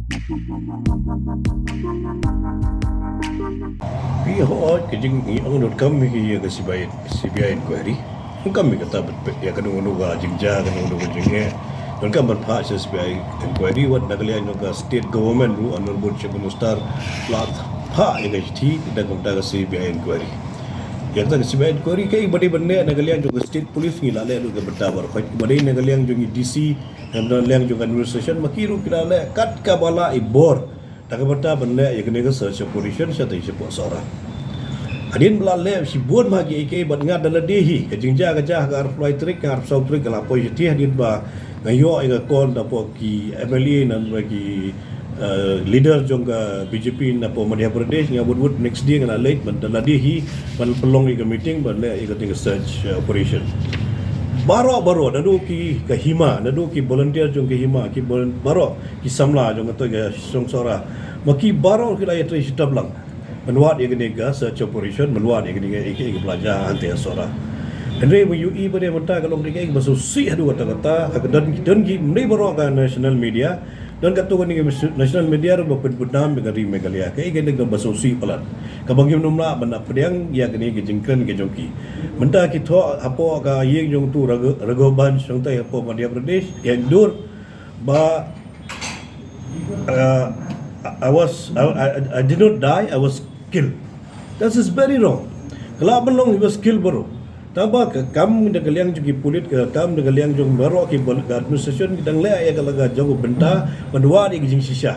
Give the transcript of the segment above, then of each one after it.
Pihak kejing ni ang kami ke CBI inquiry. Kami kata ya kanu jingja kanu jingge. Dan kan berpahak CBI inquiry wat nagalian juga state government ru honorable Chief Minister lat ha ya ti kita kata CBI inquiry. Ya kata CBI inquiry kai bade benda nagalian juga state police ni lale juga berdabar. Bade nagalian juga DC dan nagalian juga administration makiru kira le kat kabala ibor. Tak berta benda ya kena search operation saya tak sebut seorang. Adin belalai si buat magi ikai buat ngat dalam dehi kejingja kejah ke arah flight trick ke arah south trick ke lapor jadi adin ba ngayo ika kon dapo ki MLA dan bagi leader jong ke BJP napo Madhya Pradesh ngabut next day ngana late dalam dehi ban pelong ika meeting ban le ika ting search operation. Baro nadu ki hima nadu ki volunteer jong ke hima ki baro ki samla jong atau ke songsora maki baro ki laya tri sitablang menuat yang nega search operation menuat yang nega iki pelajar anti asora andre UI pada mentah kalau mereka iki masuk si adu kata-kata dan ki mendai baro ka national media dan kata ni national media ro Pynbudnam negeri Meghalaya kai ke nega masuk si pelan kabang yum numla benda pedang ya kini ke jengken ke jongki mentah ki tho apo ka yeng jong tu ragoban jong tai apo Madhya Pradesh yang dur ba I did not die, I was killed. That is very wrong. Kalau belum he was killed baru. Tambah ke kam negaliang juga pulit ke kam negaliang juga baru ke administration kita ngelak ya kalau jauh benda mendua di gijing sisa.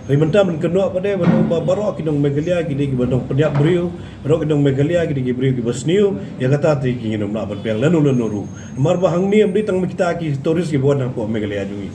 Hari benda menkeno pada baru kita Meghalaya kita bandung penyak beriu, baru kita Meghalaya kita beriu kita Sniew ya kata tinggi nom nak berpiang lanu. Nomor bahang ni ambil tang kita ki turis ki buat apa Meghalaya juga.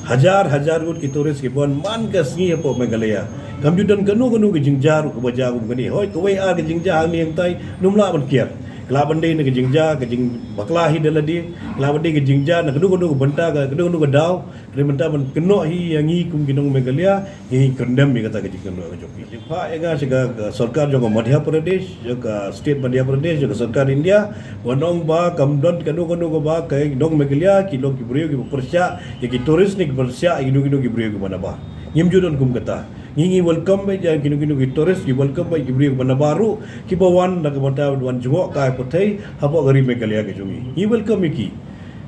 Hajar gut ki turis ki buat man ke sengi apa Meghalaya. Kami dan kenu ke jingjar ke bajagu begini. Hoi ke WA ke jingjar ni yang tai numla berkiar. Kelab benda ni ke jingjar ke jing baklahi daladi. Kelab benda ke jingjar nak kenu ke benta ke kenu ke dau. Kena benta men keno hi yang hi kum kinong Meghalaya hi kendam ni kata ke jingkeno ke joki. Pak ega sega sarkar juga Madhya Pradesh juga state Madhya Pradesh juga sarkar India wanong ba kamdon kenu ke ba ke dong Meghalaya ki log ki brio ki persya ya ki turis ni ki persya ki ki brio ki mana ba. Nyimjudon kum kata ngingi welcome ba jan kinu ki tourist ki welcome ba ki beri bana baru ki bawan nak mata wan jmo kai potai hapo gari Meghalaya ke jungi ni welcome ki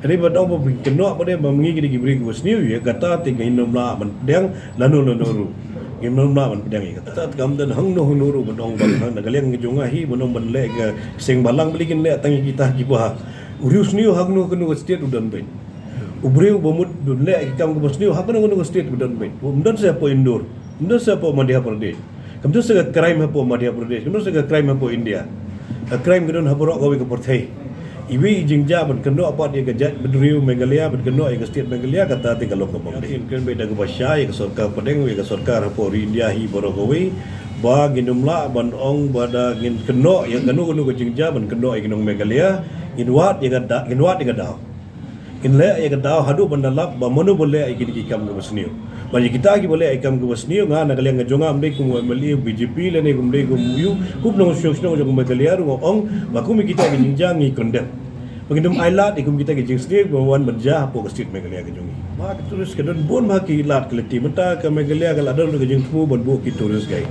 hari badong ba keno pada mengi ki beri ki Sniew ya kata tinggal nomla man pedang lanu ru nomla man pedang ya kata gamdan hang no ru badong bang nagaliang ki junga hi badong ban le ke sing balang belikin le tangi kita ki ba uriu Sniew hang no kenu state udan ben ubriu bomut le ikam ke Sniew hang no state udan ben umdan siapa indoor Kemudian siapa Madhya Pradesh? Kemudian saya crime apa Madhya Pradesh? Kemudian saya crime apa India? Crime kemudian haborok gawe ke Perthai. Iwi jingja ban keno apa dia kejat berdriu Meghalaya ban keno ai ke state Meghalaya kata tinggal ke bang. Ini kan beda ke bahasa ke sarkar pedeng ke sarkar apa India hi borok gawe ba ginumla ban ong bada gin keno yang keno ke jingja ban keno ai ginong Meghalaya ginwat yang dau. Kinle yang dau hadu bandalap ba manu boleh ai gidi kam ke Sniew. Bagi kita lagi boleh ikam ke Sniew ngah nak kalian ngejong amdai kum MLA BJP lene kum dai kum yu kum nong syong jong Meghalaya ru ong bakum kita ke jingjang ni kondem. Bagindum ailat ikum kita ke jing Sniew bawan berjah apa ke state Meghalaya ke jongi. Mak turis ke don bon mak ilat keleti menta ke Meghalaya ke ladon ke jing tumu bon bu ki turis gai.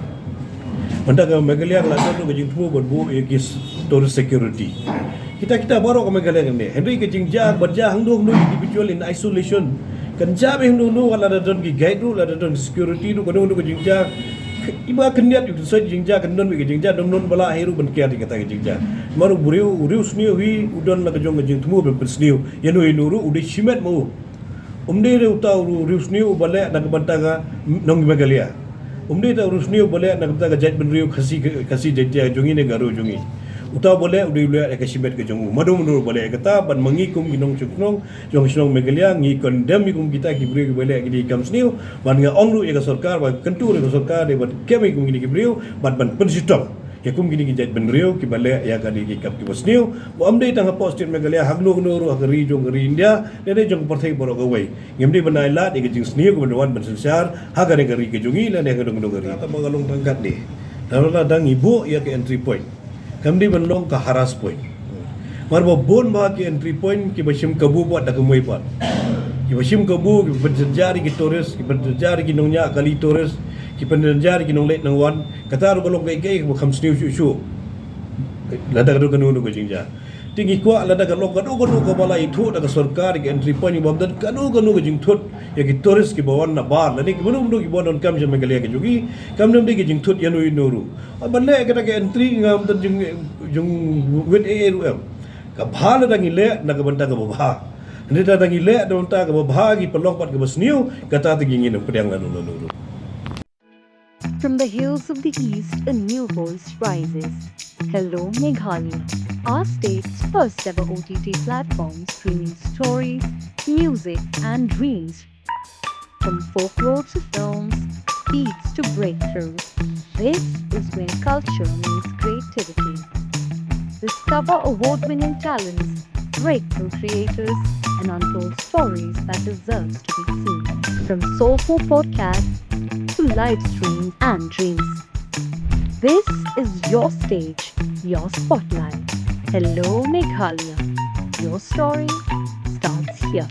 Menta ke Meghalaya ke ladon ke jing tumu bon bu ki turis security. Kita baru ke Meghalaya ni. Henry ke jingjang berjah hangdong no individual in isolation. Kan jabe nu kalau ada don ki guide tu ada don security tu kono ke jingja iba kendiat itu so jingja kan don ke jingja don bala heru ben kiat kata ke jingja maru buriu Sniew hi udon nak jong jing tumu ben Sniew yanu inuru udi simet mau umde re utau Sniew bale nak bantaga nong Meghalaya umde ta Sniew bale nak bantaga jait ben riu kasi jajja jongi ne garu jongi utau boleh udah ke simet ke jongu madu boleh kata ban mengikum ginong cuknong jong Sniew Meghalaya ngi kondem ikum kita ki beri boleh ki kam Sniew ban nga ongru ya sarkar ban kentu ke sarkar de ban kemi kum gini ki beri ban pensitong ya kum gini ki jait ben riu ki bale ya ka di kam ki Sniew bo amdei tang post Meghalaya hagno ru agri jong ri India de jong partai borok away ngemdi banaila de jing Sniew ko ban ban sensar hagare gari ke jongi la ne ka dong gari ta magalong tangkat ni darala dang ibu ya ke entry point kami belong ke haras point. Marbo bon bah ke entry point ki bashim kabu buat dak mui buat. Ibasim kabu berjari ki tourist ki berjari ki nongnya kali tourist ki berjari ki nong late nang wan kata ru balong kai bukan sniu shu lada kadu kanu nu jingja tinggi kwa lada kadu kanu ko bala itu daga sarkar ki entry point bam dan kanu jing thut ya ki tourist ki bawan na bar lani ki bunum ki bonon kam je Meghalaya ki jugi kam nam de ki jing thut yanu inoru banne kata ki entry ngam dan jung wit ru em ka bhal dangi le na ka banta ka ba Nita tangi le don ta ka bahagi pelongpat ke Sniew kata tinggi ngin pedang lanu. From the hills of the east, a new voice rises. Hello, Meghalaya, our state's first ever OTT platform streaming stories, music, and dreams. From folklore to films, beats to breakthroughs, this is where culture meets creativity. Discover award-winning talents, breakthrough creators, and untold stories that deserves to be seen. From soulful podcasts to live streams and dreams. This is your stage, your spotlight. Hello, Meghalaya. Your story starts here.